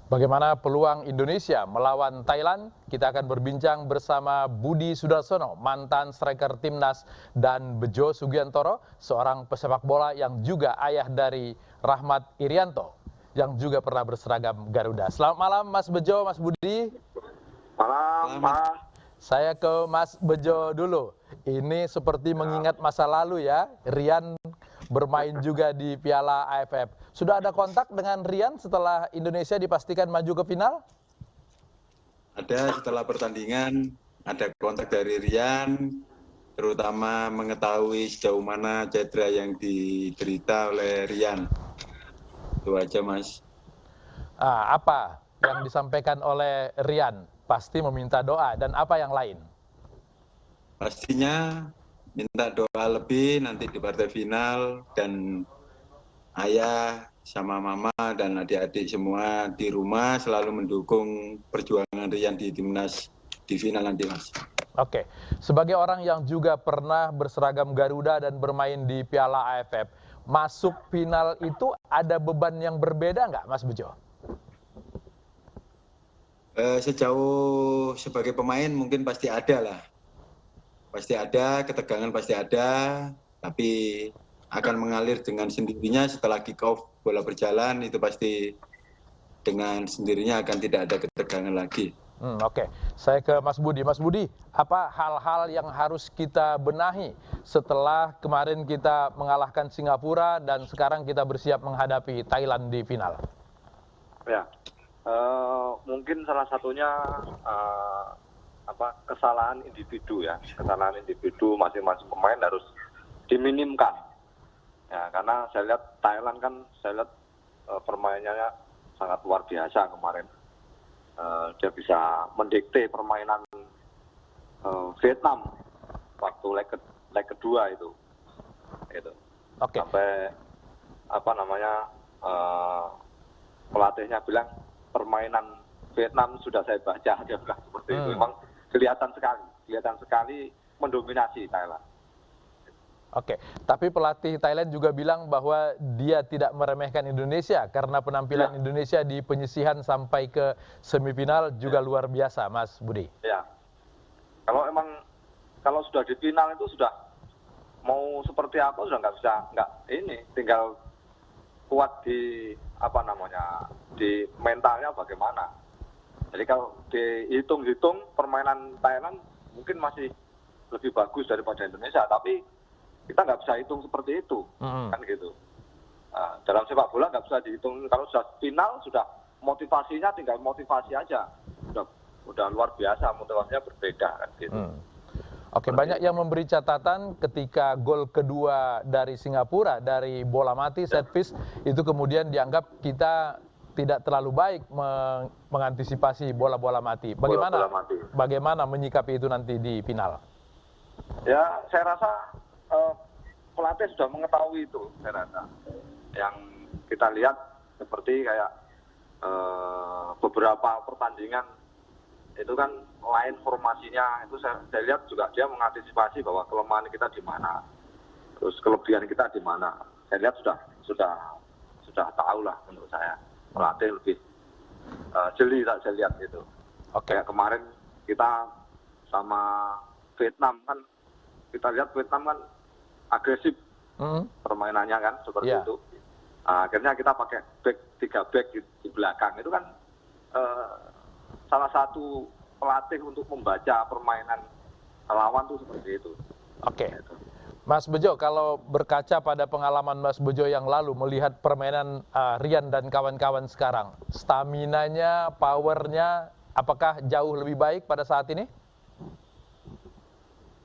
Bagaimana peluang Indonesia melawan Thailand? Kita akan berbincang bersama Budi Sudarsono, mantan striker timnas, dan Bejo Sugiantoro, seorang pesepak bola yang juga ayah dari Rahmat Irianto, yang juga pernah berseragam Garuda. Selamat malam Mas Bejo, Mas Budi. Malam, Pak. Saya ke Mas Bejo dulu. Ini seperti mengingat masa lalu ya, Rian bermain juga di Piala AFF. Sudah ada kontak dengan Rian setelah Indonesia dipastikan maju ke final? Ada setelah pertandingan, ada kontak dari Rian, terutama mengetahui sejauh mana cedera yang diderita oleh Rian. Itu aja, Mas. Apa yang disampaikan oleh Rian? Pasti meminta doa, dan apa yang lain? Pastinya minta doa lebih nanti di partai final, dan ayah sama mama dan adik-adik semua di rumah selalu mendukung perjuangan Rian di timnas di final nanti, Mas. Oke, sebagai orang yang juga pernah berseragam Garuda dan bermain di Piala AFF, masuk final itu ada beban yang berbeda nggak, Mas Bejo? Sejauh sebagai pemain mungkin pasti ada lah. Pasti ada, ketegangan pasti ada, tapi akan mengalir dengan sendirinya setelah kick off bola berjalan, itu pasti dengan sendirinya akan tidak ada ketegangan lagi. Oke, saya ke Mas Budi. Mas Budi, apa hal-hal yang harus kita benahi setelah kemarin kita mengalahkan Singapura dan sekarang kita bersiap menghadapi Thailand di final? Ya, mungkin salah satunya kesalahan individu ya, kesalahan individu masing-masing pemain harus diminimkan. Ya, karena saya lihat Thailand kan, permainannya sangat luar biasa kemarin. Dia bisa mendikte permainan Vietnam waktu leg kedua itu. Oke. Sampai pelatihnya bilang permainan Vietnam sudah saya baca, dia bilang seperti itu. Memang kelihatan sekali mendominasi Thailand. Oke, tapi pelatih Thailand juga bilang bahwa dia tidak meremehkan Indonesia karena penampilan Indonesia di penyisihan sampai ke semifinal juga luar biasa, Mas Budi. Ya, kalau sudah di final itu sudah mau seperti apa sudah tinggal kuat di di mentalnya bagaimana. Jadi kalau dihitung-hitung permainan Thailand mungkin masih lebih bagus daripada Indonesia, tapi kita nggak bisa hitung seperti itu, kan gitu. Dalam sepak bola nggak bisa dihitung. Kalau sudah final, sudah motivasinya tinggal motivasi aja. Udah luar biasa, motivasinya berbeda, kan gitu. Oke, banyak yang memberi catatan ketika gol kedua dari Singapura, dari bola mati, set piece, itu kemudian dianggap kita tidak terlalu baik mengantisipasi bola-bola mati. Bagaimana menyikapi itu nanti di final? Ya, saya rasa pelatih sudah mengetahui itu, saya rasa. Yang kita lihat seperti kayak beberapa pertandingan itu kan lain formasinya, itu saya lihat juga dia mengantisipasi bahwa kelemahan kita di mana, terus kelebihan kita di mana. Saya lihat sudah tahu lah menurut saya. Pelatih lebih jeli saya lihat itu. Oke. Kayak kemarin kita sama Vietnam kan, kita lihat Vietnam kan agresif permainannya kan seperti itu. Akhirnya kita pakai tiga back di belakang. Itu kan salah satu pelatih untuk membaca permainan lawan tuh seperti itu. Oke. Mas Bejo, kalau berkaca pada pengalaman Mas Bejo yang lalu melihat permainan Rian dan kawan-kawan sekarang, staminanya, powernya, apakah jauh lebih baik pada saat ini?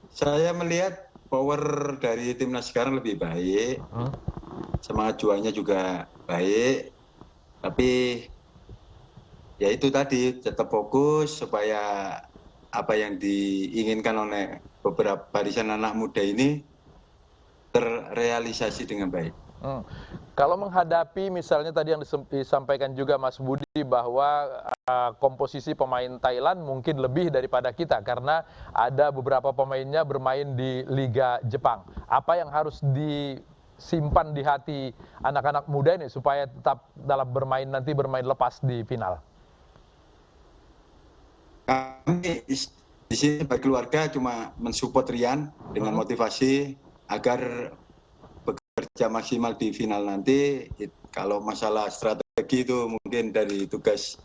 Saya melihat power dari timnas sekarang lebih baik, semangat juangnya juga baik, tapi ya itu tadi, tetap fokus supaya apa yang diinginkan oleh beberapa barisan anak muda ini terrealisasi dengan baik. Kalau menghadapi misalnya tadi yang disampaikan juga Mas Budi bahwa komposisi pemain Thailand mungkin lebih daripada kita karena ada beberapa pemainnya bermain di Liga Jepang. Apa yang harus disimpan di hati anak-anak muda ini supaya tetap dalam bermain lepas di final? Kami di sini sebagai keluarga cuma mensupport Rian dengan motivasi agar bekerja maksimal di final nanti. Kalau masalah strategi itu mungkin dari tugas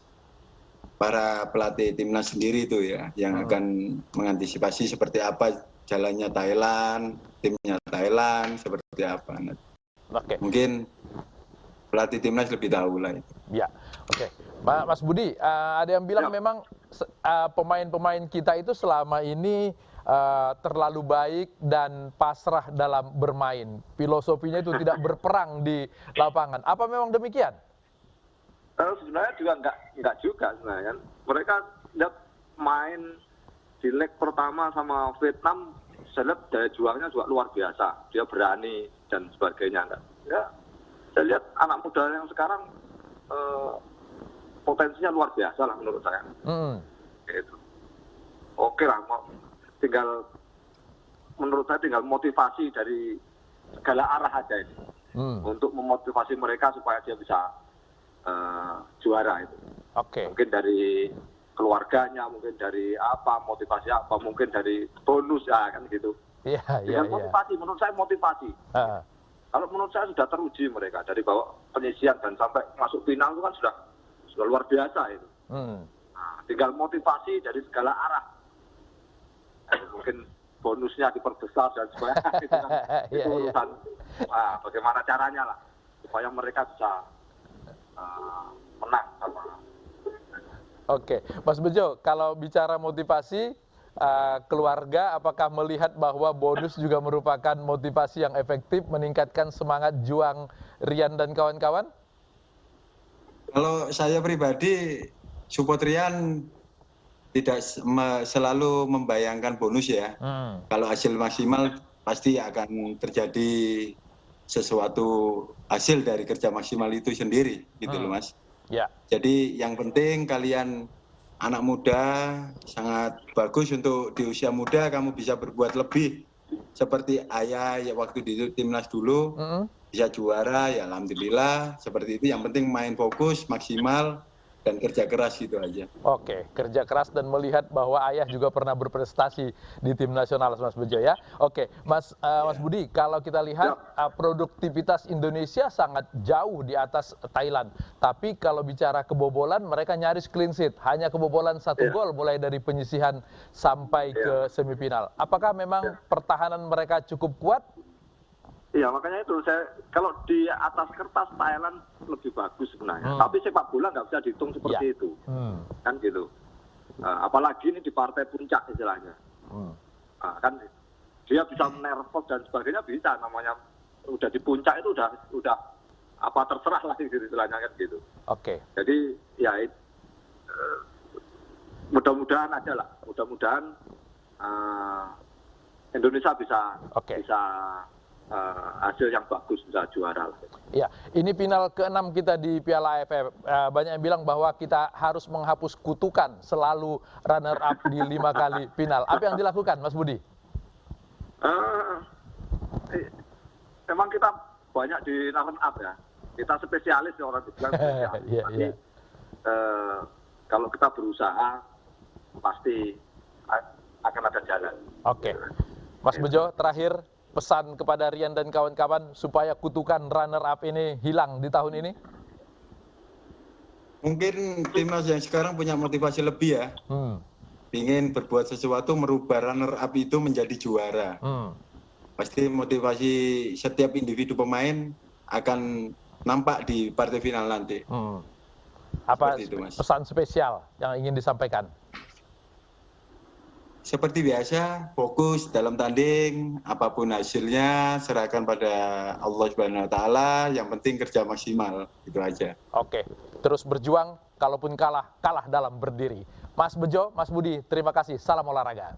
para pelatih timnas sendiri itu ya, yang akan mengantisipasi seperti apa jalannya Thailand, timnya Thailand seperti apa. Oke. Mungkin pelatih timnas lebih tahu lah itu. Ya, oke. Mas Budi, ada yang bilang memang pemain-pemain kita itu selama ini terlalu baik dan pasrah dalam bermain. Filosofinya itu tidak berperang di lapangan. Apa memang demikian? Sebenarnya juga enggak juga sebenarnya. Mereka lihat main di leg pertama sama Vietnam, saya lihat daya juangnya juga luar biasa. Dia berani dan sebagainya. Ya, saya lihat anak muda yang sekarang potensinya luar biasa lah menurut saya. Gitu. Oke lah, tinggal menurut saya tinggal motivasi dari segala arah aja ini untuk memotivasi mereka supaya dia bisa juara itu. Oke. Mungkin dari keluarganya, mungkin dari apa motivasi apa, mungkin dari bonus ya kan gitu. Iya, Dengan motivasi, menurut saya motivasi. Kalau menurut saya sudah teruji mereka dari bawah penyisian dan sampai masuk final itu kan sudah luar biasa itu. Nah, tinggal motivasi dari segala arah. Mungkin bonusnya diperbesar dan sebagainya itu kan itu urusan bagaimana caranya lah supaya mereka bisa menang sama. Oke, Mas Bejo, kalau bicara motivasi keluarga, apakah melihat bahwa bonus juga merupakan motivasi yang efektif meningkatkan semangat juang Rian dan kawan-kawan? Kalau saya pribadi, support Rian tidak selalu membayangkan bonus ya. Kalau hasil maksimal pasti akan terjadi sesuatu hasil dari kerja maksimal itu sendiri, gitu loh Mas. Ya. Jadi yang penting kalian anak muda sangat bagus untuk di usia muda kamu bisa berbuat lebih seperti ayah ya waktu di timnas dulu bisa juara ya alhamdulillah seperti itu. Yang penting main fokus maksimal dan kerja keras gitu aja. Oke, kerja keras dan melihat bahwa ayah juga pernah berprestasi di tim nasional, Mas Bejo ya. Oke, Mas Budi, kalau kita lihat produktivitas Indonesia sangat jauh di atas Thailand. Tapi kalau bicara kebobolan, mereka nyaris clean sheet, hanya kebobolan 1 gol mulai dari penyisihan sampai ke semifinal. Apakah memang pertahanan mereka cukup kuat? Iya, makanya itu saya kalau di atas kertas Thailand lebih bagus sebenarnya. Tapi sepak bola nggak bisa dihitung seperti itu, kan gitu. Apalagi ini di partai puncak istilahnya, kan dia bisa nervous dan sebagainya bisa, namanya udah di puncak itu udah apa terserah lah gitu istilahnya kan gitu. Oke. Jadi ya mudah-mudahan aja lah, mudah-mudahan Indonesia bisa hasil yang bagus bisa juara. Ya, ini final ke-6 kita di Piala AFF. Banyak yang bilang bahwa kita harus menghapus kutukan selalu runner up di 5 kali final. Apa yang dilakukan, Mas Budi? Memang kita banyak di runner up ya. Kita spesialis ya, orang bilang spesialis. Tapi kalau kita berusaha pasti akan ada jalan. Oke. Mas Bejo, terakhir pesan kepada Rian dan kawan-kawan supaya kutukan runner-up ini hilang di tahun ini? Mungkin timnas yang sekarang punya motivasi lebih ya. Ingin berbuat sesuatu merubah runner-up itu menjadi juara. Pasti motivasi setiap individu pemain akan nampak di partai final nanti. Apa itu, Mas. Pesan spesial yang ingin disampaikan? Seperti biasa, fokus dalam tanding, apapun hasilnya serahkan pada Allah Subhanahu wa taala, yang penting kerja maksimal, itu aja. Oke, terus berjuang, kalaupun kalah dalam berdiri. Mas Bejo, Mas Budi, terima kasih. Salam olahraga.